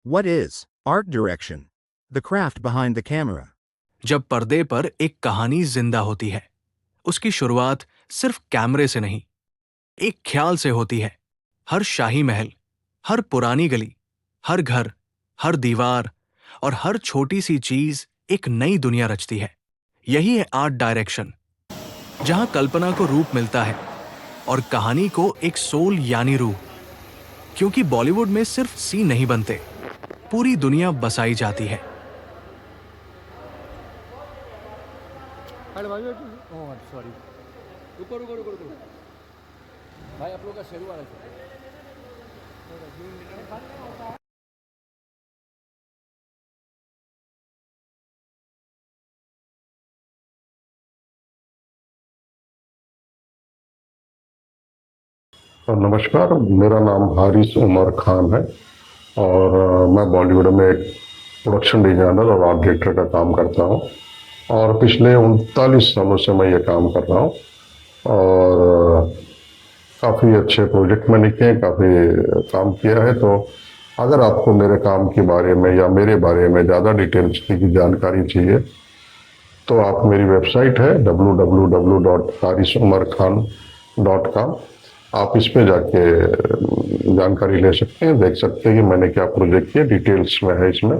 What is art direction? The craft behind the camera. जब पर्दे पर एक कहानी जिंदा होती है, उसकी शुरुआत सिर्फ कैमरे से नहीं, एक ख्याल से होती है। हर शाही महल, हर पुरानी गली, हर घर, हर दीवार और हर छोटी सी चीज एक नई दुनिया रचती है। यही है आर्ट डायरेक्शन, जहां कल्पना को रूप मिलता है और कहानी को एक सोल यानी रूह। क्योंकि बॉलीवुड में सिर्फ सीन नहीं बनते, पूरी दुनिया बसाई जाती है। अरे भाई ओह सॉरी, रुको रुको रुको रुको भाई, आप लोग का शेरू आ रहा है। नमस्कार, मेरा नाम हारिस उमर खान है और मैं बॉलीवुड में एक प्रोडक्शन डिजाइनर और आर्ट डायरेक्टर का काम करता हूं और पिछले 39 सालों से मैं ये काम कर रहा हूं और काफ़ी अच्छे प्रोजेक्ट मैंने किए, काफ़ी काम किया है। तो अगर आपको मेरे काम के बारे में या मेरे बारे में ज़्यादा डिटेल्स की जानकारी चाहिए तो आप मेरी वेबसाइट है www.harisumarkhan.com, आप इस पे जाके जानकारी ले सकते हैं, देख सकते हैं कि मैंने क्या प्रोजेक्ट किए, डिटेल्स में है इसमें।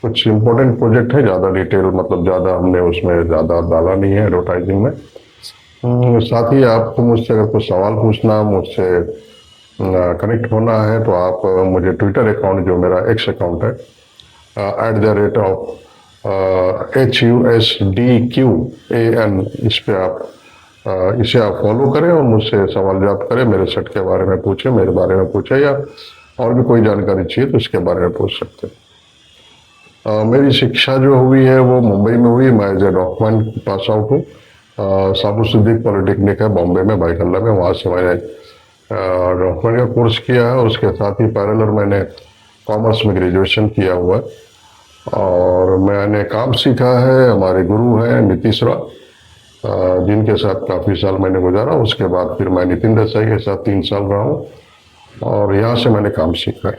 कुछ इम्पोर्टेंट प्रोजेक्ट है, ज़्यादा डिटेल मतलब ज़्यादा हमने उसमें ज़्यादा डाला नहीं है एडवर्टाइजिंग में। साथ ही आपको मुझसे अगर कोई सवाल पूछना, मुझसे कनेक्ट होना है तो आप मुझे ट्विटर अकाउंट, जो मेरा एक्स अकाउंट है, @HUSDQAN, इस पे आप इसे आप फॉलो करें और मुझसे सवाल जवाब करें, मेरे सेट के बारे में पूछें, मेरे बारे में पूछें, या और भी कोई जानकारी चाहिए तो इसके बारे में पूछ सकते हैं। मेरी शिक्षा जो हुई है वो मुंबई में हुई। मैं as a document pass out हूँ। साबु सिद्दीक पॉलिटेक्निक है बॉम्बे में, बाईकल्ला में, वहाँ से मैंने डॉक्यूमेंट का कोर्स किया है और उसके साथ ही पैरेलल मैंने कॉमर्स में ग्रेजुएशन किया हुआ है। और मैंने काम सीखा है, हमारे गुरु हैं नीतीश राव, जिनके साथ काफ़ी साल मैंने गुजारा। उसके बाद फिर मैं नितिन देसाई के साथ 3 साल रहा हूँ और यहाँ से मैंने काम सीखा है।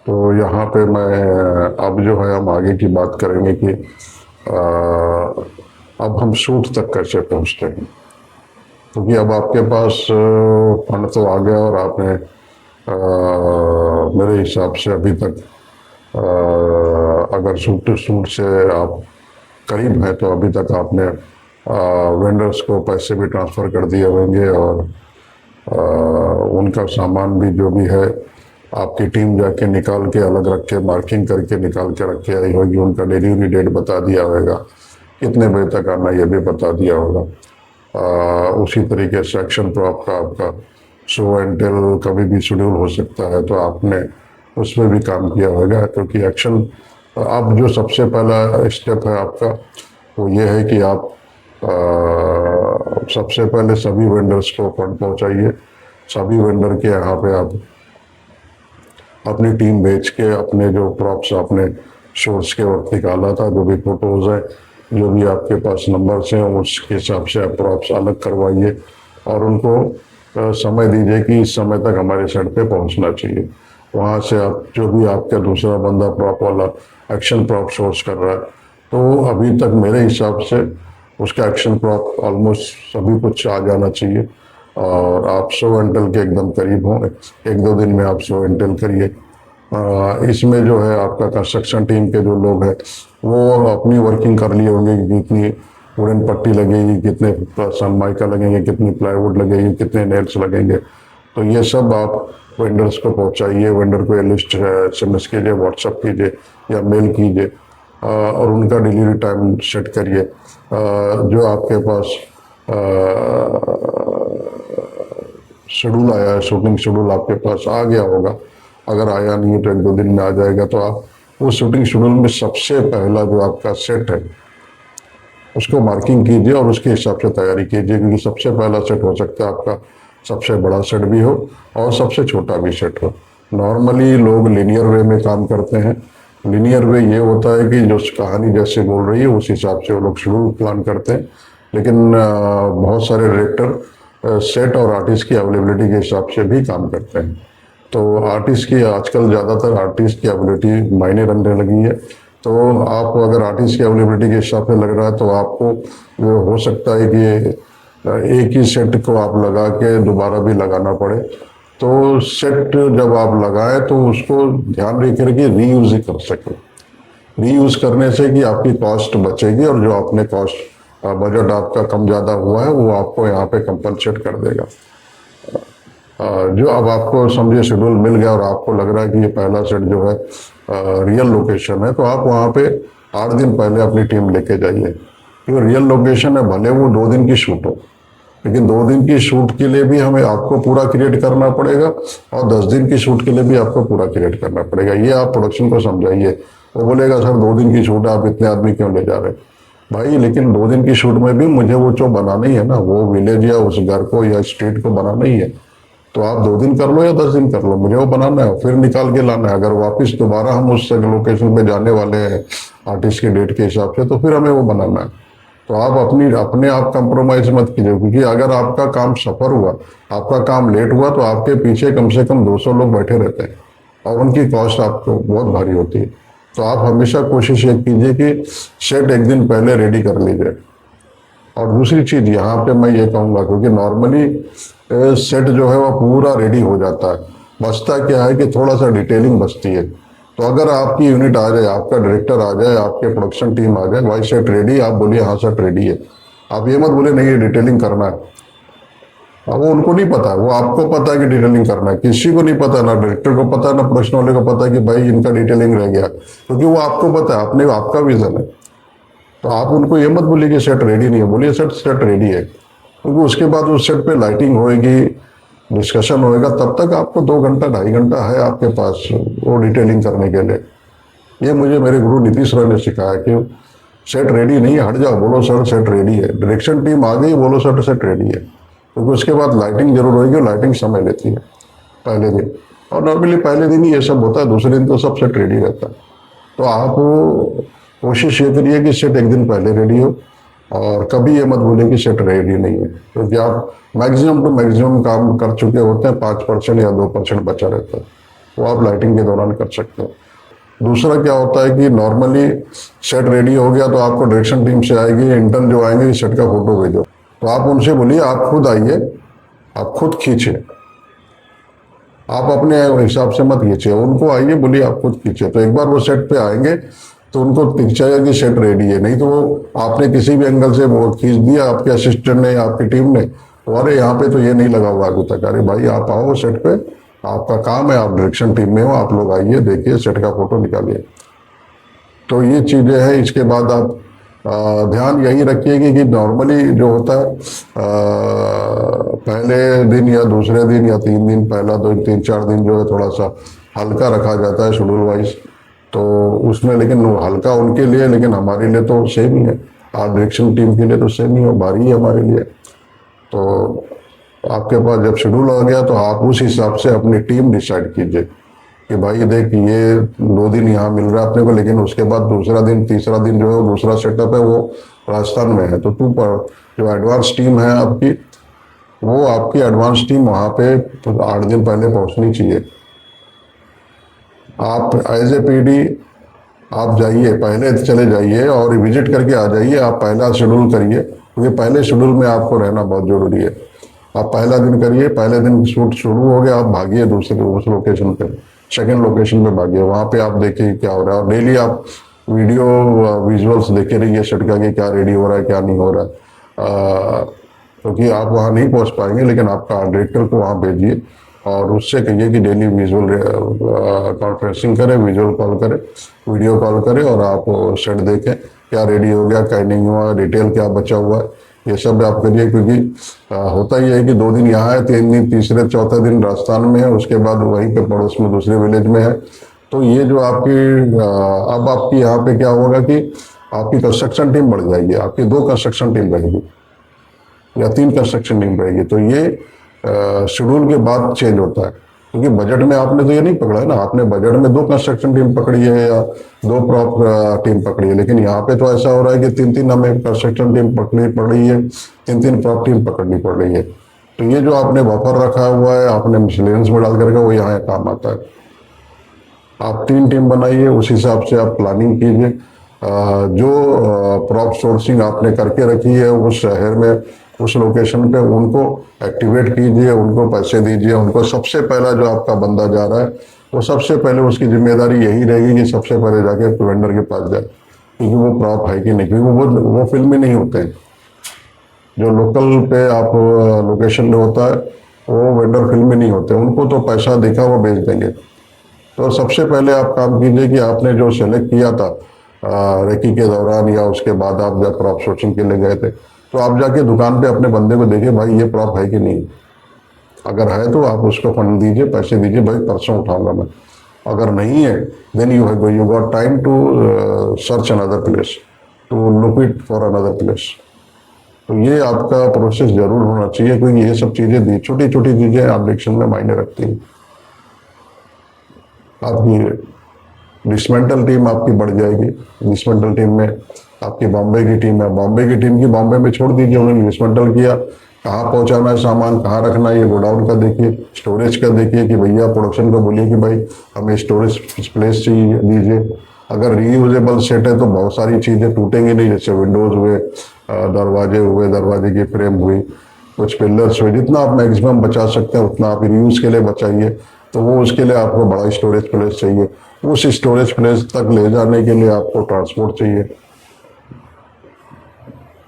तो यहाँ पे मैं अब जो है हम आगे की बात करेंगे कि अब हम शूट तक कैसे पहुँचते हैं, क्योंकि अब आपके पास फंड तो आ गया और आपने मेरे हिसाब से अभी तक अगर शूट से आप करीब हैं तो अभी तक आपने वेंडर्स को पैसे भी ट्रांसफ़र कर दिए होंगे और उनका सामान भी जो भी है आपकी टीम जाके निकाल के अलग रख के मार्किंग करके निकाल के रख के आई होगी। उनका डिलीवरी डेट बता दिया होगा, कितने बजे तक आना ये भी बता दिया होगा। उसी तरीके से एक्शन प्रॉप का आपका शो एंड टेल कभी भी शेड्यूल हो सकता है, तो आपने उसमें भी काम किया होगा। क्योंकि एक्शन अब जो सबसे पहला स्टेप है आपका वो ये है कि आप सबसे पहले सभी वेंडर्स को फंड पहुंचाइए। सभी वेंडर के यहाँ पे आप अपनी टीम भेज के अपने जो प्रॉप्स आपने सोर्स के वक्त निकाला था, जो भी फोटोज हैं, जो भी आपके पास नंबर्स हैं, उसके हिसाब से आप प्रॉप्स अलग करवाइए और उनको समय दीजिए कि इस समय तक हमारे सेट पे पहुंचना चाहिए। वहाँ से आप जो भी आपका दूसरा बंदा प्रॉप वाला एक्शन प्रॉप सोर्स कर रहा है, तो अभी तक मेरे हिसाब से उसका एक्शन प्रॉप ऑलमोस्ट सभी कुछ आ जाना चाहिए और आप शो एंड टेल के एकदम करीब हों। 1-2 दिन में आप शो एंड टेल करिए। इसमें जो है आपका कंस्ट्रक्शन टीम के जो लोग हैं वो अपनी वर्किंग कर लिए होंगे कि कितनी वुडन पट्टी लगेगी, कितने सनमाइका लगेंगे, कितनी प्लाईवुड लगेगी, कितने नेल्स लगेंगे। तो ये सब आप वेंडर्स को पहुंचाइए। वेंडर को ये लिस्ट SMS कीजिए, व्हाट्सएप कीजिए या मेल कीजिए और उनका डिलीवरी टाइम सेट करिए। जो आपके पास शेड्यूल आया है, शूटिंग शेड्यूल आपके पास आ गया होगा, अगर आया नहीं है तो 1-2 दिन में आ जाएगा, तो आप वो शूटिंग शेड्यूल में सबसे पहला जो आपका सेट है उसको मार्किंग कीजिए और उसके हिसाब से तैयारी कीजिए। क्योंकि सबसे पहला सेट हो सकता है आपका सबसे बड़ा सेट भी हो और सबसे छोटा भी सेट हो। नॉर्मली लोग लीनियर वे में काम करते हैं। लीनियर वे ये होता है कि जो कहानी जैसे बोल रही है उस हिसाब से वो लोग शेड्यूल प्लान करते हैं, लेकिन बहुत सारे डायरेक्टर सेट और आर्टिस्ट की अवेलेबिलिटी के हिसाब से भी काम करते हैं। तो आर्टिस्ट की आजकल ज़्यादातर आर्टिस्ट की एबिलिटी मायने रखने लगी है। तो आप अगर आर्टिस्ट की एबिलिटी के हिसाब से लग रहा है तो आपको हो सकता है कि एक ही सेट को आप लगा के दोबारा भी लगाना पड़े। तो सेट जब आप लगाएं तो उसको ध्यान रखिए कि रीयूज ही कर सके। रीयूज करने से कि आपकी कॉस्ट बचेगी और जो आपने कॉस्ट बजट आपका कम ज़्यादा हुआ है वो आपको यहाँ पे कंपनसेट कर देगा। जो अब आपको समझिए शेड्यूल मिल गया और आपको लग रहा है कि ये पहला सेट जो है रियल लोकेशन है, तो आप वहाँ पे 8 दिन पहले अपनी टीम लेके जाइए। क्योंकि रियल लोकेशन है, भले वो 2 दिन की शूट हो, लेकिन 2 दिन की शूट के लिए भी हमें आपको पूरा क्रिएट करना पड़ेगा और 10 दिन की शूट के लिए भी आपको पूरा क्रिएट करना पड़ेगा। ये आप प्रोडक्शन को समझाइए। वो बोलेगा सर 2 दिन की शूट है, आप इतने आदमी क्यों ले जा रहे हैं? भाई लेकिन 2 दिन की शूट में भी मुझे वो जो बनाना ही है ना, वो विलेज या उस घर को या स्ट्रीट को बनाना ही है। तो आप 2 दिन कर लो या 10 दिन कर लो, मुझे वो बनाना है, फिर निकाल के लाना है। अगर वापस दोबारा हम उस लोकेशन पे जाने वाले हैं आर्टिस्ट की डेट के हिसाब से, तो फिर हमें वो बनाना है। तो आप अपने आप कंप्रोमाइज मत कीजिए, क्योंकि अगर आपका काम सफर हुआ, आपका काम लेट हुआ, तो आपके पीछे कम से कम 200 लोग बैठे रहते हैं और उनकी कॉस्ट आपको बहुत भारी होती है। तो आप हमेशा कोशिश ये कीजिए कि सेट 1 दिन पहले रेडी कर लीजिए। और दूसरी चीज यहाँ पे मैं ये कहूँगा, क्योंकि नॉर्मली सेट जो है वो पूरा रेडी हो जाता है, बचता क्या है कि थोड़ा सा डिटेलिंग बचती है। तो अगर आपकी यूनिट आ जाए, आपका डायरेक्टर आ जाए, आपके प्रोडक्शन टीम आ जाए, भाई सेट रेडी, आप बोलिए हाँ सेट रेडी है। आप ये मत बोले नहीं ये डिटेलिंग करना है। अब वो उनको नहीं पता है, वो आपको पता है कि डिटेलिंग करना है। किसी को नहीं पता, ना डायरेक्टर को पता है ना प्रोडक्शन वाले को पता है कि भाई इनका डिटेलिंग रह गया, क्योंकि वो आपको पता है, अपने आपका विजन है। तो आप उनको ये मत बोलिए कि सेट रेडी नहीं है, बोलिए सेट रेडी है। क्योंकि उसके बाद उस सेट पे लाइटिंग होएगी, डिस्कशन होएगा, तब तक आपको 2 घंटा 2.5 घंटा है आपके पास वो डिटेलिंग करने के लिए। ये मुझे मेरे गुरु नीतीश राय ने सिखाया कि सेट रेडी नहीं है, हट जाओ, बोलो सर सेट रेडी है। डायरेक्शन टीम आ गई, बोलो सर सेट रेडी है। क्योंकि उसके बाद लाइटिंग जरूर होगी, लाइटिंग समय लेती है पहले दिन, और नॉर्मली पहले दिन ही ये सब होता है, दूसरे दिन तो सब सेट रेडी रहता है। तो आप कोशिश ये करिए कि सेट 1 दिन पहले रेडी हो, और कभी ये मत भूलिए कि सेट रेडी नहीं है, क्योंकि आप मैक्सिमम टू मैक्सिमम काम कर चुके होते हैं, 5% या 2% बचा रहता है, वो आप लाइटिंग के दौरान कर सकते हैं। दूसरा क्या होता है कि नॉर्मली सेट रेडी हो गया तो आपको डायरेक्शन टीम से आएगी, इंटर्न जो आएंगे सेट का फोटो भेजो, तो आप उनसे बोलिए आप खुद आइए, आप खुद खींचे, आप अपने हिसाब से मत खींचे, उनको आइए बोलिए आप खुद खींचे। तो एक बार वो सेट पे आएंगे तो उनको दिख जाएगा कि सेट रेडी है। नहीं तो वो आपने किसी भी एंगल से वो खींच दिया, आपके असिस्टेंट ने, आपकी टीम ने, तो अरे यहाँ पे तो ये नहीं लगा हुआ अभी तक। अरे भाई आप आओ सेट पे, आपका काम है, आप डायरेक्शन टीम में हो, आप लोग आइए, देखिए सेट का फोटो निकालिए। तो ये चीजें हैं। इसके बाद आप ध्यान यही रखिए कि नॉर्मली जो होता है पहले दिन या दूसरे दिन या 3 दिन, पहला 2-3-4 दिन जो है थोड़ा सा हल्का रखा जाता है शेड्यूल वाइज, तो उसमें लेकिन हल्का उनके लिए, लेकिन हमारे लिए तो सेम ही है, डायरेक्शन टीम के लिए तो सेम ही है, भारी है हमारे लिए। तो आपके पास जब शेड्यूल आ गया तो आप उस हिसाब से अपनी टीम डिसाइड कीजिए कि भाई देख ये 2 दिन यहाँ मिल रहा है अपने को, लेकिन उसके बाद दूसरा दिन, तीसरा दिन जो है दूसरा सेटअप है वो राजस्थान में है, तो तू जो एडवांस टीम है आपकी, वो आपकी एडवांस टीम वहाँ पे 8 दिन पहले पहुँचनी चाहिए। आप एज ए पीडी आप जाइए, पहले चले जाइए और विजिट करके आ जाइए। आप पहला शेड्यूल करिए, क्योंकि पहले शेड्यूल में आपको रहना बहुत जरूरी है। आप पहला दिन करिए, पहले दिन शूट शुरू हो गया, आप भागिए दूसरे उस लोकेशन पे, सेकंड लोकेशन पे भागिए, वहाँ पे आप देखिए क्या हो रहा है, और डेली आप वीडियो विजुअल्स देखे रहिए सेट का कि क्या रेडी हो रहा है क्या नहीं हो रहा है। क्योंकि आप वहाँ नहीं पहुँच पाएंगे, लेकिन आपका डायरेक्टर को वहाँ भेजिए और उससे कहिए कि डेली विजुअल कॉन्फ्रेंसिंग करें, विजुअल कॉल करें, वीडियो कॉल करें, और आप सेट देखें क्या रेडी हो गया क्या नहीं हुआ, डिटेल क्या बचा हुआ है, ये सब आप करिए। क्योंकि होता ही है कि 2 दिन यहाँ है, 3 दिन, तीसरे चौथे दिन राजस्थान में है, उसके बाद वहीं पे पड़ोस में दूसरे विलेज में है। तो ये जो आपकी अब आपकी यहाँ पे क्या होगा कि आपकी कंस्ट्रक्शन टीम बढ़ जाएगी, आपकी 2 कंस्ट्रक्शन टीम रहेगी या 3 कंस्ट्रक्शन टीम रहेगी। तो ये शेड्यूल के बाद चेंज होता है, क्योंकि बजट में आपने तो ये नहीं पकड़ा है ना, आपने बजट में 2 कंस्ट्रक्शन टीम पकड़ी है या 2 प्रॉप टीम पकड़ी है, लेकिन यहाँ पे तो ऐसा हो रहा है कि 3-3 हमें कंस्ट्रक्शन टीम पकड़नी पड़ रही है, 3-3 प्रॉप टीम पकड़नी पड़ रही है। तो ये जो आपने बफर रखा हुआ है, आपने मिसलेनियस में डाल कर रखा, वो यहाँ काम आता है। आप 3 टीम बनाइए, उस हिसाब से आप प्लानिंग कीजिए। जो प्रॉप सोर्सिंग आपने करके रखी है उस शहर में, उस लोकेशन पे, उनको एक्टिवेट कीजिए, उनको पैसे दीजिए। उनको सबसे पहला जो आपका बंदा जा रहा है, वो सबसे पहले उसकी जिम्मेदारी यही रहेगी कि सबसे पहले जाके वेंडर के पास जाए, क्योंकि वो प्रॉप है कि नहीं, क्योंकि वो फिल्मी नहीं होते हैं। जो लोकल पे आप लोकेशन में होता है, वो वेंडर फिल्मी नहीं होते, उनको तो पैसा देखा वो बेच देंगे। तो सबसे पहले आप काम कीजिए कि आपने जो सेलेक्ट किया था रेकी के दौरान या उसके बाद आप जब प्रॉप सोर्सिंग के लिए गए थे, तो आप जाके दुकान पे अपने बंदे को देखिए, भाई ये प्रॉप है कि नहीं। अगर है तो आप उसको फंड दीजिए, पैसे दीजिए, भाई परसों उठाऊंगा मैं। अगर नहीं है, then you got time to search another place, to look it for another place. तो ये आपका प्रोसेस जरूर होना चाहिए, क्योंकि ये सब चीजें, छोटी छोटी चीजें ऑब्जेक्शन में मायने रखती हैं। आपकी डिसमेंटल टीम आपकी बढ़ जाएगी। डिसमेंटल टीम में आपकी बॉम्बे की टीम है, बॉम्बे की टीम की बॉम्बे में छोड़ दीजिए, उन्होंने डिसमेंटल किया, कहाँ पहुंचाना है सामान, कहाँ रखना है, ये गोडाउन का देखिए, स्टोरेज का देखिए कि भैया प्रोडक्शन को बोलिए कि भाई हमें स्टोरेज प्लेस चाहिए, दीजिए। अगर रीयूजेबल सेट है तो बहुत सारी चीज़ें टूटेंगी नहीं, जैसे विंडोज हुए, दरवाजे हुए, दरवाजे की फ्रेम हुई, कुछ पिलर्स हुए, जितना आप मैक्सिमम बचा सकते हैं उतना आप रीयूज के लिए बचाइए। तो वो उसके लिए आपको बड़ा स्टोरेज प्लेस चाहिए, उस स्टोरेज प्लेस तक ले जाने के लिए आपको ट्रांसपोर्ट चाहिए,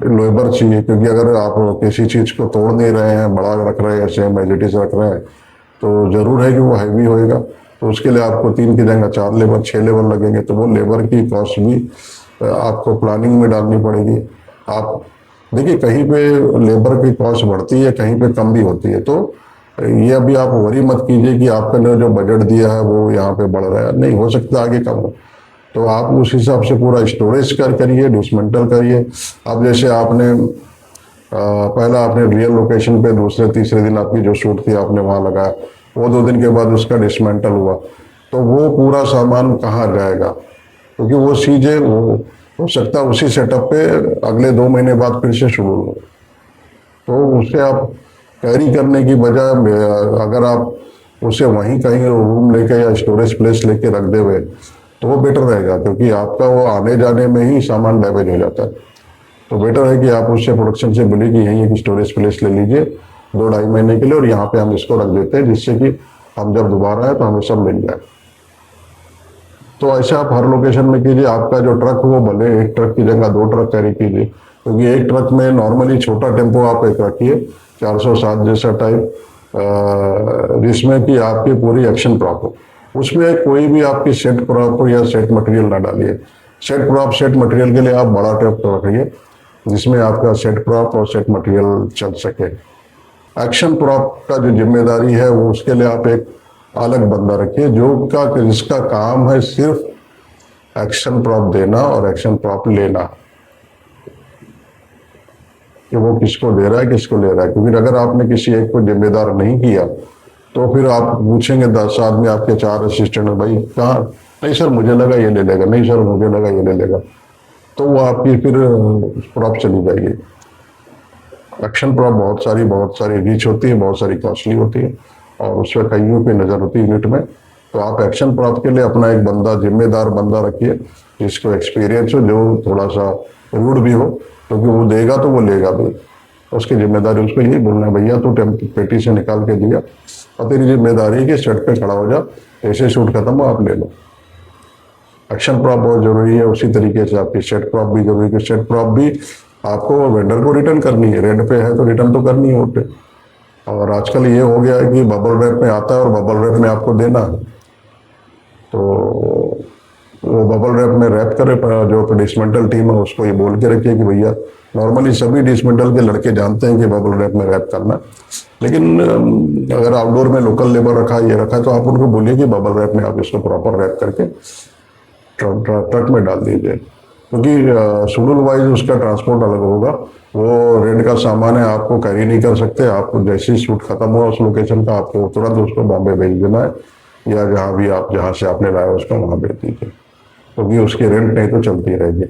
लेबर चाहिए, क्योंकि अगर आप किसी चीज़ को तोड़ नहीं रहे हैं, बड़ा रख रहे हैं, सेम एज इट इज रख रहे हैं, तो जरूर है कि वो हैवी होएगा। तो उसके लिए आपको 3 की जगह 4 लेबर, 6 लेबर लगेंगे, तो वो लेबर की कॉस्ट भी आपको प्लानिंग में डालनी पड़ेगी। आप देखिए, कहीं पे लेबर की कॉस्ट बढ़ती है, कहीं पे कम भी होती है। तो ये अभी आप वरी मत कीजिए कि आपका ने जो बजट दिया है वो यहाँ पे बढ़ रहा है, नहीं, हो सकता आगे कम हो। तो आप उस हिसाब से पूरा स्टोरेज करिए, डिसमेंटल करिए। अब जैसे आपने पहला आपने रियल लोकेशन पे दूसरे तीसरे दिन आपकी जो शूट थी आपने वहाँ लगाया, वो 2 दिन के बाद उसका डिसमेंटल हुआ, तो वो पूरा सामान कहाँ जाएगा, क्योंकि वो चीज़ें हो सकता है उसी सेटअप पे अगले 2 महीने बाद फिर से शुरू हो। तो उसे आप कैरी करने की बजाय अगर आप उसे वहीं कहीं रूम लेके या स्टोरेज प्लेस लेके रख दे हुए, तो वो बेटर रहेगा, क्योंकि आपका वो आने जाने में ही सामान डैमेज हो जाता है। तो बेटर है कि आप उससे प्रोडक्शन से बोलिए कि यहीं एक स्टोरेज प्लेस ले लीजिए 2-2.5 महीने के लिए, और यहाँ पे हम इसको रख देते हैं, जिससे कि हम जब दोबारा आए तो हमें सब मिल जाए। तो ऐसे आप हर लोकेशन में कीजिए। आपका जो ट्रक हो, भले एक ट्रक की जगह 2 ट्रक कैरी कीजिए, क्योंकि एक ट्रक में नॉर्मली छोटा टेम्पो आप एक रखिए 407 जैसा टाइप, जिसमें कि आपकी पूरी एक्शन प्रॉप हो। उसमें कोई भी आपकी सेट प्रॉप या सेट मटेरियल ना डालिए। सेट प्रॉप, सेट मटेरियल के लिए आप बड़ा ट्रैक्टर रखिए, जिसमें आपका सेट प्रॉप और सेट मटेरियल चल सके। एक्शन प्रॉप का जो जिम्मेदारी है वो उसके लिए आप एक अलग बंदा रखिए, जिसका काम है सिर्फ एक्शन प्रॉप देना और एक्शन प्रॉप लेना, कि वो किसको दे रहा है, किसको ले रहा है। क्योंकि अगर आपने किसी एक को जिम्मेदार नहीं किया, तो फिर आप पूछेंगे 10 आदमी आपके 4 असिस्टेंट, भाई कहाँ, नहीं सर मुझे लगा ये ले लेगा, नहीं सर मुझे लगा ये ले लेगा, तो वो आपकी फिर प्रॉप चली जाएगी। एक्शन प्रॉप बहुत सारी रीच होती है, बहुत सारी कॉस्टली होती है, और उस पर कईयों की नज़र होती है यूनिट में। तो आप एक्शन प्रॉप के लिए अपना एक बंदा, जिम्मेदार बंदा रखिए, जिसको एक्सपीरियंस हो, जो थोड़ा सा रूड भी हो, क्योंकि वो देगा तो वो लेगा भी। उसकी जिम्मेदारी उसको यही बोलना है, भैया तू पेटी से निकाल के दिया और तेरी जिम्मेदारी है कि सेट पे खड़ा हो जा, ऐसे शूट खत्म हो आप ले लो। एक्शन प्रॉप बहुत जरूरी है। उसी तरीके से आपकी सेट प्रॉप भी जरूरी है। सेट प्रॉप भी आपको वेंडर को रिटर्न करनी है, रेंट पे है तो रिटर्न तो करनी है। और आजकल ये हो गया है कि बबल रैप में आता है और बबल रैप में आपको देना है, तो वो बबल रैप में रैप करे। जो डिसमेंटल टीम है उसको ये बोल के रखिए कि भैया, नॉर्मली सभी डिसमेंटल के लड़के जानते हैं कि बबल रैप में रैप करना, लेकिन अगर आउटडोर में लोकल लेबर रखा, ये रखा, तो आप उनको बोलिए कि बबल रैप में आप इसको प्रॉपर रैप करके ट्रक में डाल दीजिए, क्योंकि शेड्यूल वाइज उसका ट्रांसपोर्ट अलग होगा। वो रेंट का सामान है, आपको कैरी नहीं कर सकते। आपको जैसे ही शूट खत्म हुआ उस लोकेशन का, आपको तुरंत उसको बॉम्बे भेज देना है, या जहाँ से आपने लाया उसको वहाँ भेज दीजिए, क्योंकि उसकी रेंट नहीं तो चलती रहेगी।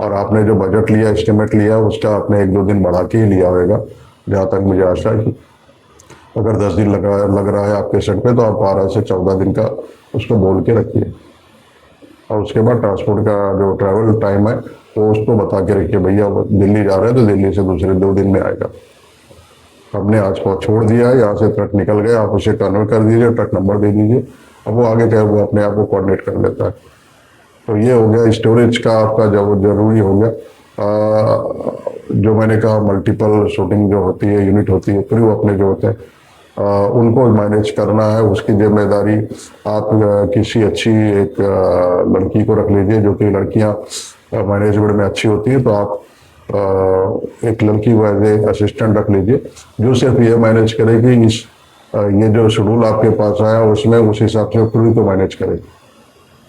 और आपने जो बजट लिया, एस्टिमेट लिया, उसका आपने 1-2 दिन बढ़ा के ही लिया होगा, जहाँ तक मुझे आशा है। अगर 10 दिन लग रहा है आपके सेट पे तो आप 12 से 14 दिन का उसको बोल के रखिए। और उसके बाद ट्रांसपोर्ट का जो ट्रैवल टाइम है वो उसको बता के रखिए, भैया वो दिल्ली जा रहे हैं तो दिल्ली से दूसरे 2 दिन में आएगा। हमने आज को छोड़ दिया है, यहाँ से ट्रक निकल गया, आप उसे कन्वे कर दीजिए, ट्रक नंबर दे दीजिए, अब वो आगे क्या वो अपने आप को कोऑर्डिनेट कर लेता है। तो ये हो गया स्टोरेज का आपका जो जरूरी हो गया। जो मैंने कहा मल्टीपल शूटिंग जो होती है, यूनिट होती है, क्रू अपने जो होते हैं उनको मैनेज करना है, उसकी जिम्मेदारी आप किसी अच्छी एक लड़की को रख लीजिए, जो कि लड़कियां मैनेजमेंट में अच्छी होती है, तो आप एक लड़की को एज ए असिस्टेंट रख लीजिए, जो सिर्फ ये मैनेज करेगी इस ये जो शेड्यूल आपके पास आया उसमें उस हिसाब से क्रू को मैनेज करेगी।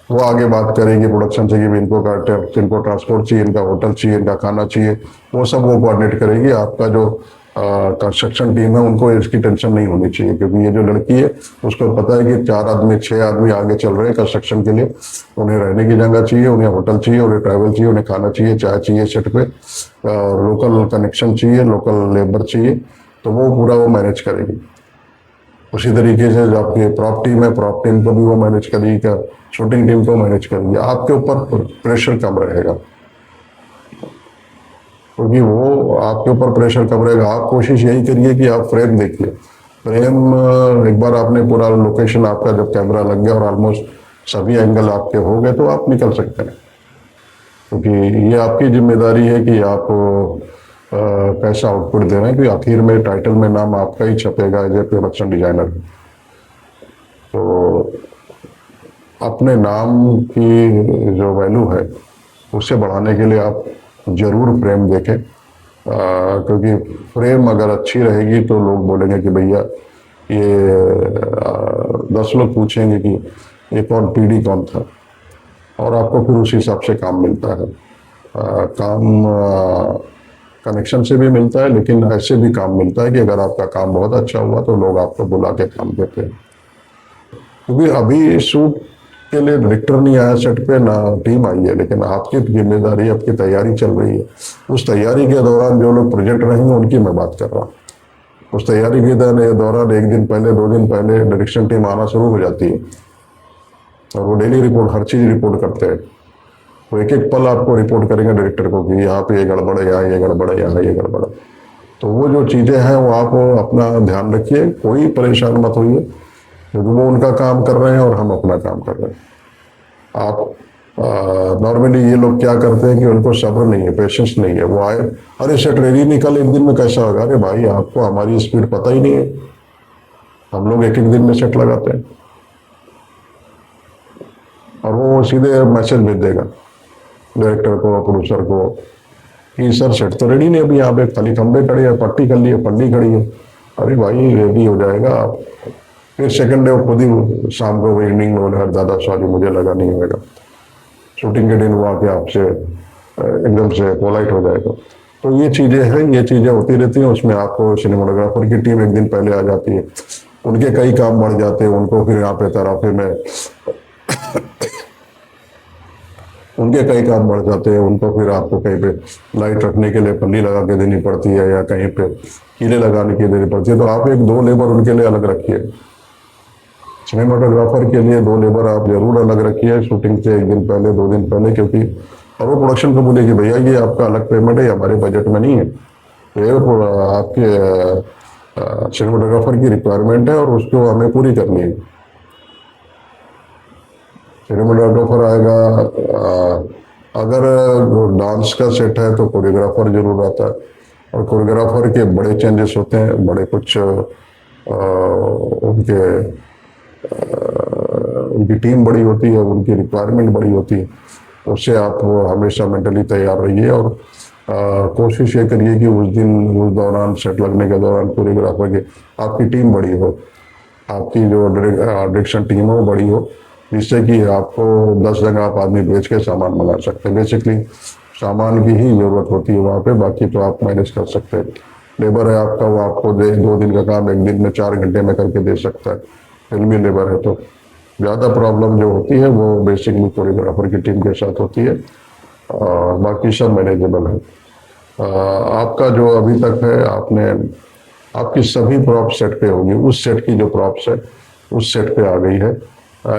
वो आगे बात करेगी प्रोडक्शन से कि इनको ट्रांसपोर्ट चाहिए, इनका होटल चाहिए, इनका खाना चाहिए, वो सब वो कोऑर्डिनेट करेगी। आपका जो कंस्ट्रक्शन टीम है उनको इसकी टेंशन नहीं होनी चाहिए, क्योंकि ये जो लड़की है उसको पता है कि 4 आदमी 6 आदमी आगे चल रहे हैं कंस्ट्रक्शन के लिए, उन्हें रहने की जगह चाहिए, उन्हें होटल चाहिए, उन्हें ट्रैवल चाहिए, उन्हें खाना चाहिए, चाय चाहिए सेट पे, लोकल कनेक्शन चाहिए, लोकल लेबर चाहिए, तो वो पूरा वो मैनेज करेगी। उसी तरीके से जो आपकी प्रॉप टीम है, प्रॉप टीम को भी वो मैनेज करेगी, क्या शूटिंग टीम को मैनेज करेगी। आपके ऊपर प्रेशर कम रहेगा, क्योंकि वो आपके ऊपर प्रेशर कम रहेगा। आप कोशिश यही करिए कि आप फ्रेम देखिए, फ्रेम एक बार आपने पूरा लोकेशन आपका जब कैमरा लग गया और ऑलमोस्ट सभी एंगल आपके हो गए तो आप निकल सकते हैं, क्योंकि ये आपकी जिम्मेदारी है कि आप कैसा आउटपुट दे रहे हैं, क्योंकि आखिर में टाइटल में नाम आपका ही छपेगा एज ए प्रोडक्शन डिजाइनर। तो अपने नाम की जो वैल्यू है उसे बढ़ाने के लिए आप जरूर फ्रेम देखें, क्योंकि फ्रेम अगर अच्छी रहेगी तो लोग बोलेंगे कि भैया ये 10 लोग पूछेंगे कि ये कौन पीडी कौन था, और आपको फिर उस हिसाब से काम मिलता है। काम कनेक्शन से भी मिलता है, लेकिन ऐसे भी काम मिलता है कि अगर आपका काम बहुत अच्छा हुआ तो लोग आपको बुला के काम देते हैं। क्योंकि अभी शूट के लिए डायरेक्टर नहीं आया सेट पे, ना टीम आई है, लेकिन आपकी जिम्मेदारी, आपकी तैयारी चल रही है। उस तैयारी के दौरान जो लोग प्रेजेंट रहेंगे उनकी मैं बात कर रहा हूँ। उस तैयारी के दौरान 1 दिन पहले 2 दिन पहले डायरेक्शन टीम आना शुरू हो जाती है, और वो डेली रिपोर्ट हर चीज़ रिपोर्ट करते हैं। वो एक एक पल आपको रिपोर्ट करेंगे डायरेक्टर को कि यहाँ पे ये गड़बड़ है, यहाँ ये गड़बड़ है, यहाँ ये गड़बड़ है। तो वो जो चीज़ें हैं वो आप अपना ध्यान रखिए, कोई परेशान मत होइए, क्योंकि वो उनका काम कर रहे हैं और हम अपना काम कर रहे हैं। आप नॉर्मली ये लोग क्या करते हैं कि उनको सब्र नहीं है, पेशेंस नहीं है। वो आए, अरे सेट रेडी निकल, 1 दिन में कैसा होगा? अरे भाई आपको हमारी स्पीड पता ही नहीं है, हम लोग 1-1 दिन में सेट लगाते हैं। और वो सीधे मैसेज भेज देगा डायरेक्टर को, प्रोड्यूसर को कि सर सेट तो रेडी नहीं, अभी यहाँ पे खाली खंबे खड़े हैं, पट्टी कर ली है, पल्ली खड़ी है। अरे भाई रेडी हो जाएगा। फिर सेकंड डे वो खुद ही शाम को इवनिंग में बोले दादा सॉरी मुझे लगा नहीं होगा। शूटिंग के दिन वो आके आपसे एकदम से पोलाइट हो जाएगा। तो ये चीज़ें हैं, ये चीज़ें होती रहती हैं। उसमें आपको सिनेमाटोग्राफर की टीम 1 दिन पहले आ जाती है, उनके कई काम बढ़ जाते हैं, उनको फिर यहाँ पे तराफे में उनके कई काम बढ़ जाते हैं, उनको फिर आपको कहीं पे लाइट रखने के लिए पल्ली लगा के देनी पड़ती है, या कहीं पे कीले लगाने की देनी पड़ती है। तो आप 1-2 लेबर उनके लिए अलग रखिए। सिनेमाटोग्राफर के लिए 2 लेबर आप जरूर अलग रखिए शूटिंग से 1 दिन पहले 2 दिन पहले, क्योंकि और वो प्रोडक्शन को बोले कि भैया ये आपका अलग पेमेंट है, हमारे बजट में नहीं है, तो ये आपके सिनेमाटोग्राफर की रिक्वायरमेंट है और उसको हमें पूरी करनी है। सिनेमाटोग्राफर आएगा, अगर डांस का सेट है तो कोरियोग्राफर जरूर आता है, और कोरियोग्राफर के बड़े चेंजेस होते हैं, बड़े कुछ उनकी टीम बड़ी होती है, उनकी रिक्वायरमेंट बड़ी होती है। उससे आप हमेशा मेंटली तैयार रहिए, और कोशिश ये करिए कि उस दौरान सेट लगने के दौरान कोरियोग्राफर की आपकी टीम बड़ी हो, आपकी जो डायरेक्शन टीम हो वो बड़ी हो, जिससे कि आपको 10 जगह आप आदमी बेच के सामान मंगा सकते हैं। बेसिकली सामान की ही जरूरत होती है वहाँ पे, बाकी तो आप मैनेज कर सकते हैं। लेबर है आपका, वो आपको 2 दिन का काम 1 दिन में 4 घंटे में करके दे सकता है। फिल्मी लेबर है तो ज़्यादा प्रॉब्लम जो होती है वो बेसिकली कोरियोग्राफर की टीम के साथ होती है, और बाकी सब मैनेजेबल है। आपका जो अभी तक है, आपने आपकी सभी प्रॉप सेट पे होगी। उस सेट की जो प्रॉप्स है उस सेट पे आ गई है,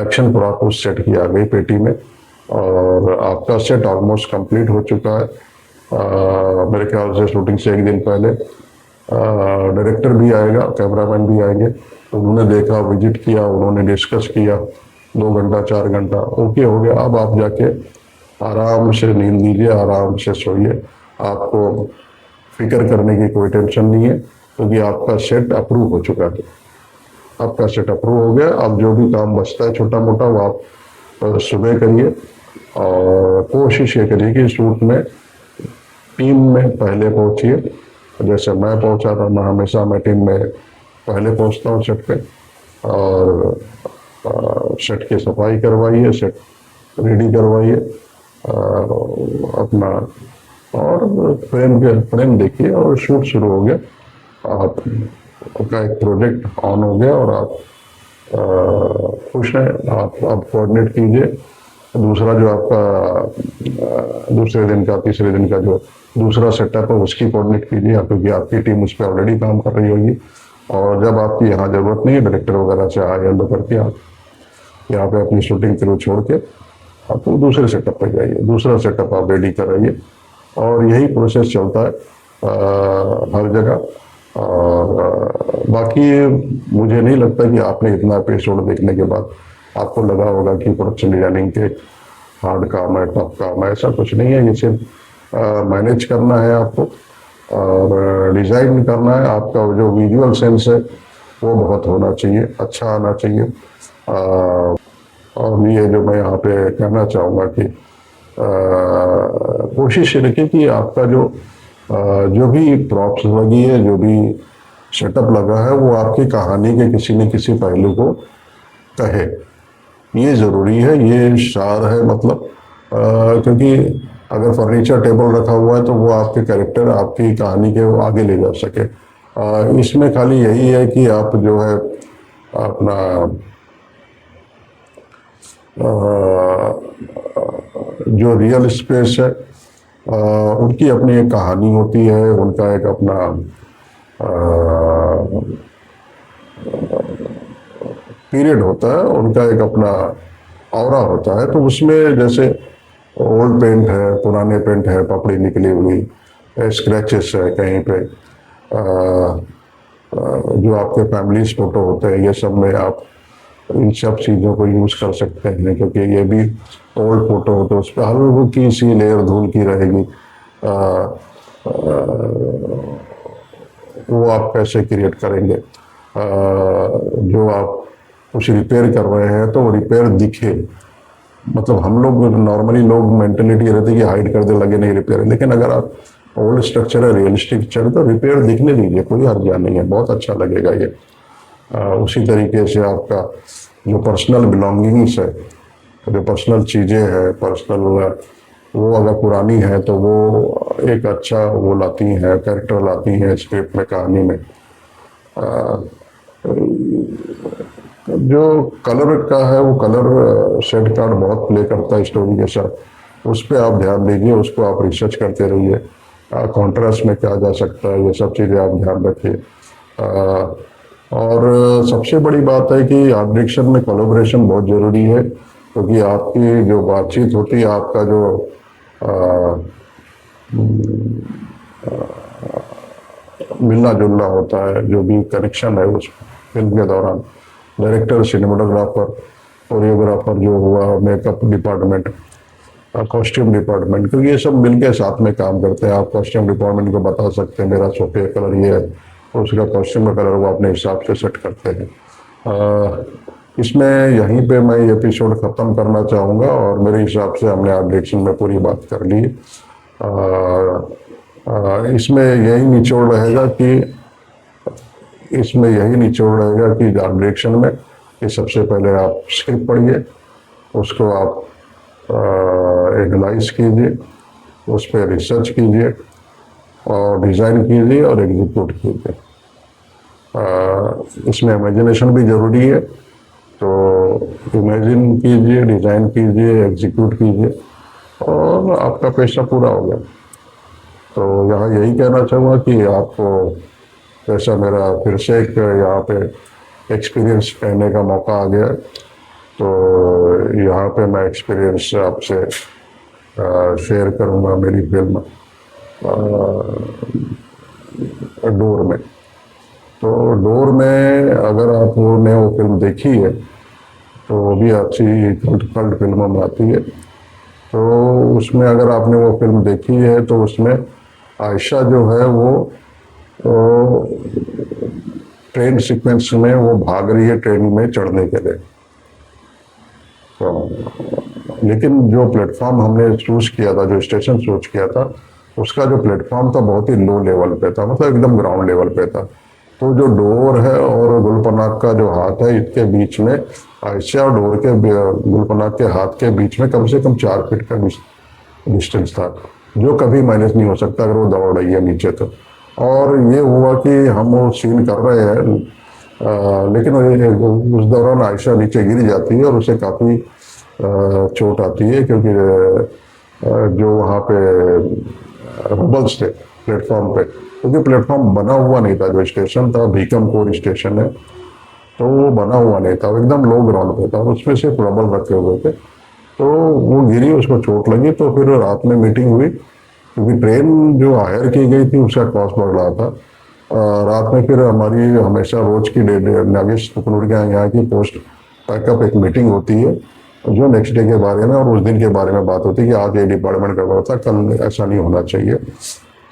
एक्शन प्रॉप उस सेट की आ गई पेटी में, और आपका सेट ऑलमोस्ट कंप्लीट हो चुका है। मेरे ख्याल से शूटिंग से एक दिन पहले डायरेक्टर भी आएगा, कैमरामैन भी आएंगे, उन्होंने देखा, विजिट किया, उन्होंने डिस्कस किया 2 घंटा 4 घंटा, ओके हो गया। अब आप जाके आराम से नींद लीजिए, आराम से सोइए, आपको फिक्र करने की कोई टेंशन नहीं है, क्योंकि आपका सेट अप्रूव हो चुका है। आपका सेट अप्रूव हो गया। अब जो भी काम बचता है छोटा मोटा वो आप सुबह करिए, और कोशिश ये करिए कि शूट में टीम में पहले पहुंचिए। जैसे मैं पहुंचा था, मैं हमेशा मैं टीम में पहले पहुंचता हूँ सेट पे, और सेट की सफाई करवाइए, सेट रेडी करवाइए अपना, और फ्रेम देखिए, और शूट शुरू हो गया। आपका एक प्रोजेक्ट ऑन हो गया, और आप खुश हैं। आप कोऑर्डिनेट कीजिए। दूसरा जो आपका दूसरे दिन का तीसरे दिन का जो दूसरा सेटअप है उसकी कोऑर्डिनेट कीजिए, क्योंकि आपकी टीम उस पर ऑलरेडी काम कर रही होगी, और जब आपकी यहाँ जरूरत नहीं है डायरेक्टर वगैरह से हाई हेलो करके आप यहाँ पे अपनी शूटिंग क्रू छोड़ के आप दूसरे सेटअप पे जाइए, दूसरा सेटअप आप रेडी कराइए, और यही प्रोसेस चलता है हर जगह। और बाकी मुझे नहीं लगता कि आपने इतना एपिसोड देखने के बाद आपको लगा होगा कि प्रोडक्शन डिजाइनिंग के हार्ड काम है, टफ काम है। ऐसा कुछ नहीं है, ये सिर्फ मैनेज करना है आपको, और डिज़ाइन करना है। आपका जो विजुअल सेंस है वो बहुत होना चाहिए, अच्छा आना चाहिए। और ये जो मैं यहाँ पे कहना चाहूँगा कि कोशिश रखिए कि आपका जो भी प्रॉप्स लगी है, जो भी सेटअप लगा है, वो आपकी कहानी के किसी न किसी पहलू को कहे। ये ज़रूरी है, ये सार है मतलब, क्योंकि अगर फर्नीचर टेबल रखा हुआ है तो वो आपके कैरेक्टर, आपकी कहानी के आगे ले जा सके। इसमें खाली यही है कि आप जो है अपना जो रियल स्पेस है उनकी अपनी एक कहानी होती है, उनका एक अपना पीरियड होता है, उनका एक अपना ऑरा होता है। तो उसमें जैसे ओल्ड पेंट है, पुराने पेंट है, पपड़ी निकली हुई, स्क्रैचेस है कहीं पे, जो आपके फैमिलीज फोटो होते हैं, ये सब में आप इन सब चीज़ों को यूज़ कर सकते हैं, क्योंकि ये भी ओल्ड फोटो हो तो उस पर हल्की सी लेयर धूल की रहेगी। वो आप कैसे क्रिएट करेंगे? जो आप कुछ रिपेयर कर रहे हैं तो रिपेयर दिखे, मतलब हम लोग नॉर्मली लोग मेंटेलिटी रहती है कि हाइड कर दे, लगे नहीं रिपेयर है, लेकिन अगर आप ओल्ड स्ट्रक्चर है, रियलिस्टिक स्ट्रक्चर तो रिपेयर दिखने दीजिए, कोई हर्जा नहीं है, बहुत अच्छा लगेगा ये। उसी तरीके से आपका जो पर्सनल बिलोंगिंग्स है, जो पर्सनल चीज़ें हैं, पर्सनल वो अगर पुरानी है तो वो एक अच्छा वो लाती हैं, कैरेक्टर लाती हैं स्क्रिप्ट में, कहानी में। जो कलर का है वो कलर शेड कार्ड बहुत प्ले करता है स्टोरी के साथ, उस पर आप ध्यान दीजिए, उसको आप रिसर्च करते रहिए, कॉन्ट्रास्ट में क्या जा सकता है, ये सब चीज़ें आप ध्यान रखिए। और सबसे बड़ी बात है कि आर्ट डायरेक्शन में कोलैबोरेशन बहुत ज़रूरी है, क्योंकि आपकी जो बातचीत होती है, आपका जो मिलना जुलना होता है, जो भी कनेक्शन है उस फिल्म के दौरान, डायरेक्टर, सिनेमाटोग्राफर, कोरियोग्राफर जो हुआ, मेकअप डिपार्टमेंट, कॉस्ट्यूम डिपार्टमेंट, क्योंकि ये सब मिलके साथ में काम करते हैं। आप कॉस्ट्यूम डिपार्टमेंट को बता सकते हैं मेरा सोफे कलर ये है, उसका कॉस्ट्यूम का कलर वो अपने हिसाब से सेट करते हैं। इसमें यहीं पे मैं ये एपिसोड ख़त्म करना चाहूँगा, और मेरे हिसाब से हमने आर्ट डायरेक्शन में पूरी बात कर ली। इसमें यही निचोड़ रहेगा कि आर्ट डायरेक्शन में कि सबसे पहले आप स्क्रिप्ट पढ़िए, उसको आप एनालाइज कीजिए, उस पर रिसर्च कीजिए, और डिज़ाइन कीजिए और एग्जीक्यूट कीजिए। इसमें इमेजिनेशन भी ज़रूरी है, तो इमेजिन कीजिए, डिज़ाइन कीजिए, एग्जीक्यूट कीजिए, और आपका पेशा पूरा हो गया। तो यहाँ यही कहना चाहूँगा कि आपको वैसा मेरा फिर से एक यहाँ पे एक्सपीरियंस कहने का मौका आ गया। तो यहाँ पे मैं एक्सपीरियंस आपसे शेयर करूँगा मेरी फिल्म डोर में। तो डोर में अगर आपने वो फिल्म देखी है तो वो भी अच्छी कल्ट फिल्मों में आती है। तो उसमें अगर आपने वो फिल्म देखी है तो उसमें आयशा जो है वो ट्रेन सीक्वेंस में वो भाग रही है ट्रेन में चढ़ने के लिए। तो लेकिन जो प्लेटफॉर्म हमने चूज किया था, जो स्टेशन चूज किया था, उसका जो प्लेटफॉर्म था बहुत ही लो लेवल पे था, मतलब एकदम ग्राउंड लेवल पे था। तो जो डोर है और गुलपनाग का जो हाथ है, इसके बीच में आयशा और डोर के गुलपनाग के हाथ के बीच में कम से कम 4 फीट का डिस्टेंस था, जो कभी मैनेज नहीं हो सकता अगर वो दौड़ रही है नीचे तो। और ये हुआ कि हम वो सीन कर रहे हैं, लेकिन उस दौरान आयशा नीचे गिर जाती है और उसे काफ़ी चोट आती है, क्योंकि जो वहाँ पे रबल्स थे प्लेटफॉर्म पे, क्योंकि प्लेटफॉर्म बना हुआ नहीं था। जो स्टेशन था भीकमकोट स्टेशन है, तो वो बना हुआ नहीं था, एकदम लो ग्राउंड पे था, उसमें सिर्फ रबल रखे हुए थे। तो वो गिरी, उसको चोट लगी। तो फिर रात में मीटिंग हुई, क्योंकि ट्रेन जो हायर की गई थी उसका कॉस्ट बढ़ रहा था। रात में फिर हमारी हमेशा रोज की नागेश कुकनूर के यहाँ की पोस्ट पैकअप एक मीटिंग होती है, जो नेक्स्ट डे के बारे में और उस दिन के बारे में बात होती है कि आज ये डिपार्टमेंट गड़बड़ था, कल ऐसा नहीं होना चाहिए।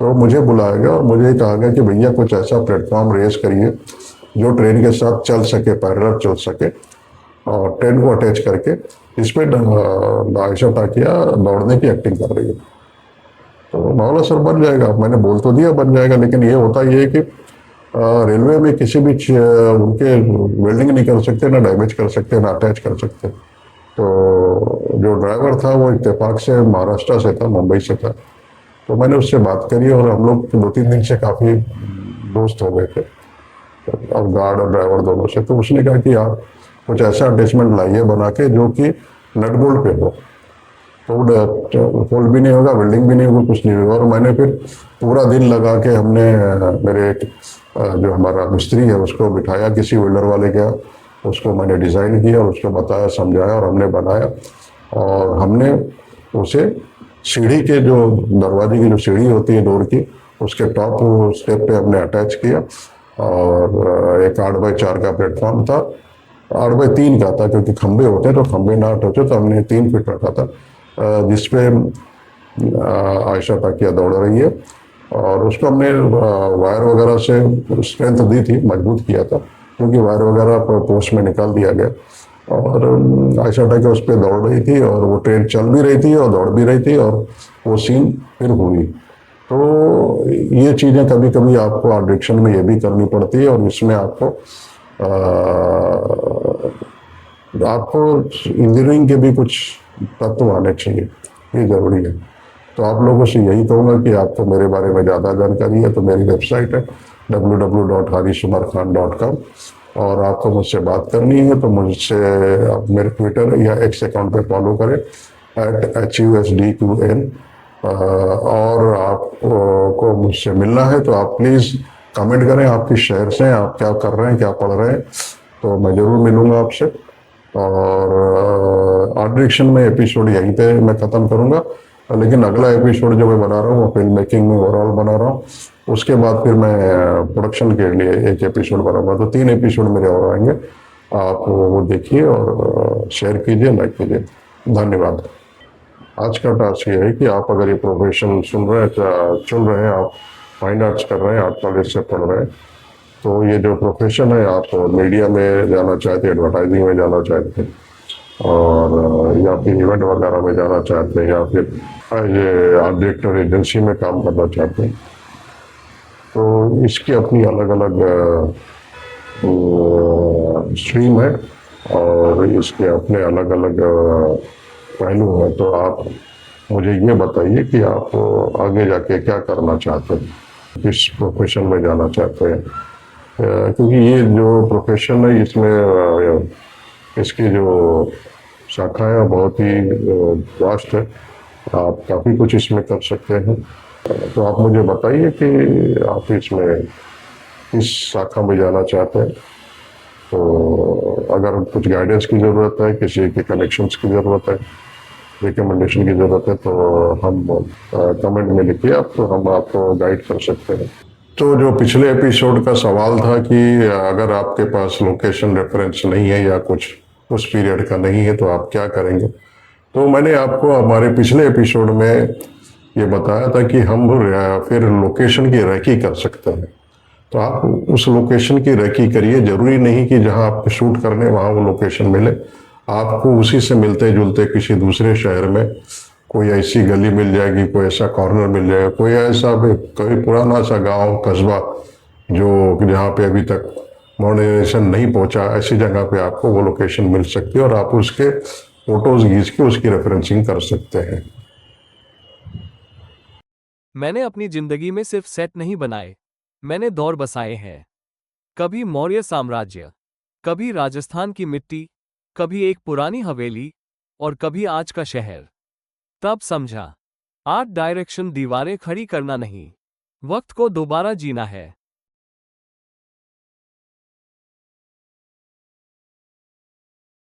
तो मुझे बुलाया गया और मुझे कहा गया कि भैया कुछ ऐसा प्लेटफॉर्म रेस करिए जो ट्रेन के साथ चल सके, पैरेलल चल सके, और ट्रेन को अटैच करके इस पर आयशा टाकिया दौड़ने की एक्टिंग कर रही है। तो मामला सर बन जाएगा। मैंने बोल तो दिया बन जाएगा, लेकिन ये होता ये है कि रेलवे में किसी भी उनके वेल्डिंग नहीं कर सकते, ना डैमेज कर सकते, ना अटैच कर सकते। तो जो ड्राइवर था वो इत्तेफाक से महाराष्ट्र से था, मुंबई से था। तो मैंने उससे बात करी और हम लोग 2-3 दिन से काफ़ी दोस्त हो गए थे, और गार्ड और ड्राइवर दोनों से। तो उसने कहा कि आप कुछ ऐसा अटैचमेंट लाइए बना के जो कि नट बोल्ट पे हो, तो फोल्ड भी नहीं होगा, वेल्डिंग भी नहीं होगा, कुछ नहीं होगा। और मैंने फिर पूरा दिन लगा के हमने मेरे जो हमारा मिस्त्री है उसको बिठाया किसी वेल्डर वाले के, उसको मैंने डिज़ाइन किया और उसको बताया, समझाया और हमने बनाया। और हमने उसे सीढ़ी के जो दरवाजे की जो सीढ़ी होती है डोर की, उसके टॉप स्टेप पे हमने अटैच किया। और एक 8x4 का प्लेटफॉर्म था, 8x3 का था, क्योंकि खंबे होते तो खंबे ना होते, तो हमने 3 फीट रखा था, जिसपे आयशा टाकिया दौड़ रही है। और उसको हमने वायर वगैरह से स्ट्रेंथ दी थी, मजबूत किया था, क्योंकि वायर वगैरह पोस्ट में निकाल दिया गया। और आयशा टाकिया उस पर दौड़ रही थी और वो ट्रेन चल भी रही थी और दौड़ भी रही थी, और वो सीन फिर हुई। तो ये चीज़ें कभी कभी आपको डायरेक्शन में ये भी करनी पड़ती है, और इसमें आपको इंजीनियरिंग के भी कुछ तत्व आने चाहिए, ये ज़रूरी है। तो आप लोगों से यही कहूँगा कि आपको मेरे बारे में ज़्यादा जानकारी है तो मेरी वेबसाइट है www.harisumarkhan.com, और आपको मुझसे बात करनी है तो मुझसे आप मेरे ट्विटर या एक्स अकाउंट पे फॉलो करें @HUSDQN। और आपको मुझसे मिलना है तो आप प्लीज़ कमेंट करें, आपके शहर से आप क्या कर रहे हैं, क्या पढ़ रहे हैं, तो मैं ज़रूर मिलूँगा आपसे। और आर्ट डायरेक्शन में एपिसोड यहीं पे मैं ख़त्म करूँगा, लेकिन अगला एपिसोड जो मैं बना रहा हूँ वो फिल्म मेकिंग में ओवरऑल बना रहा हूँ। उसके बाद फिर मैं प्रोडक्शन के लिए एक एपिसोड बनाऊंगा, तो 3 एपिसोड मेरे और आएंगे। आप वो देखिए और शेयर कीजिए, लाइक कीजिए। धन्यवाद। आज का टास्क ये है कि आप अगर ये प्रोफेशन चुन रहे हैं, आप फाइन आर्ट्स कर रहे हैं, आर्ट कॉलेज से पढ़ रहे हैं, तो ये जो प्रोफेशन है, आप मीडिया में जाना चाहते हैं, एडवर्टाइजिंग में जाना चाहते हैं, और या फिर इवेंट वगैरह में जाना चाहते हैं, या फिर ये आर्ट डायरेक्टर एजेंसी में काम करना चाहते हैं, तो इसकी अपनी अलग अलग स्ट्रीम है और इसके अपने अलग अलग पहलू हैं। तो आप मुझे ये बताइए कि आप आगे जाके क्या करना चाहते हैं, किस प्रोफेशन में जाना चाहते हैं, क्योंकि ये जो प्रोफेशन है इसमें इसकी जो शाखाएं बहुत ही वास्ट है, आप काफ़ी कुछ इसमें कर सकते हैं। तो आप मुझे बताइए कि आप इसमें किस शाखा में जाना चाहते हैं। तो अगर कुछ गाइडेंस की ज़रूरत है, किसी के कनेक्शंस की ज़रूरत है, रिकमेंडेशन की ज़रूरत है, तो हम कमेंट में लिखिए आप, तो हम आपको गाइड कर सकते हैं। तो जो पिछले एपिसोड का सवाल था कि अगर आपके पास लोकेशन रेफरेंस नहीं है या कुछ उस पीरियड का नहीं है तो आप क्या करेंगे, तो मैंने आपको हमारे पिछले एपिसोड में ये बताया था कि हम फिर लोकेशन की रेकी कर सकते हैं। तो आप उस लोकेशन की रेकी करिए, जरूरी नहीं कि जहां आप शूट करने वहां वो लोकेशन मिले, आपको उसी से मिलते जुलते किसी दूसरे शहर में कोई ऐसी गली मिल जाएगी, कोई ऐसा कॉर्नर मिल जाएगा, कोई ऐसा कोई पुराना सा गांव कस्बा जो जहाँ पे अभी तक मॉडर्नाइजेशन नहीं पहुंचा, ऐसी जगह पे आपको वो लोकेशन मिल सकती है और आप उसके फोटोज खींच के उसकी रेफरेंसिंग कर सकते हैं। मैंने अपनी जिंदगी में सिर्फ सेट नहीं बनाए, मैंने दौर बसाए हैं। कभी मौर्य साम्राज्य, कभी राजस्थान की मिट्टी, कभी एक पुरानी हवेली और कभी आज का शहर। तब समझा, आर्ट डायरेक्शन दीवारें खड़ी करना नहीं, वक्त को दोबारा जीना है।